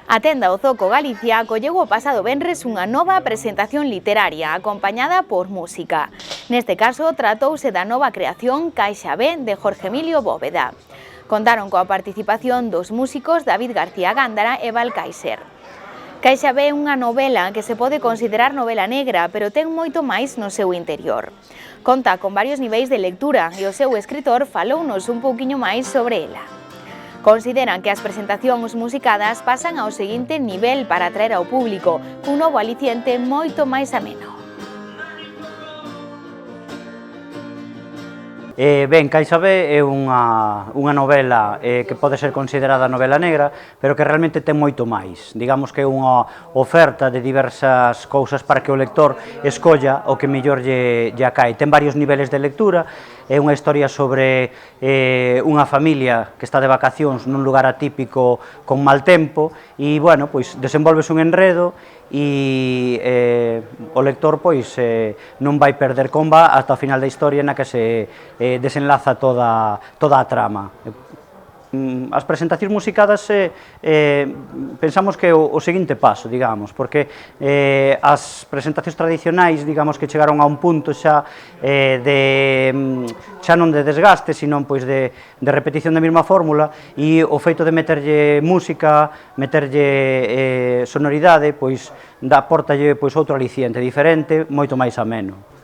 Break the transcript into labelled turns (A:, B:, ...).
A: A tenda O Zoco Galicia acolleu o pasado venres unha nova presentación literaria acompañada por música. Neste caso, tratouse da nova creación Caixa B de Jorge Emilio Bóveda. Contaron coa participación dos músicos David García Gándara e Val Kaiser. Caixa B é unha novela que se pode considerar novela negra, pero ten moito máis no seu interior. Conta con varios niveis de lectura e o seu escritor falounos un pouquiño máis sobre ela. Consideran que as presentacións musicadas pasan ao seguinte nivel para atraer ao público, cun novo aliciente moito máis ameno.
B: Ben, Caixa B é unha novela que pode ser considerada novela negra, pero que realmente ten moito máis. Digamos que é unha oferta de diversas cousas para que o lector escolla o que mellor lle acae. Ten varios niveles de lectura, é unha historia sobre unha familia que está de vacacións nun lugar atípico con mal tempo e, bueno, pois desenvolves un enredo e o lector pois non vai perder comba ata o final da historia na que se desenlaza toda a trama. As presentacións musicadas pensamos que é o seguinte paso, digamos, porque as presentacións tradicionais, digamos que chegaron a un punto xa non de desgaste, sino pois de repetición da mesma fórmula, e o feito de meterlle música, meterlle sonoridade, pois aportalle outro aliciente diferente, moito máis ameno.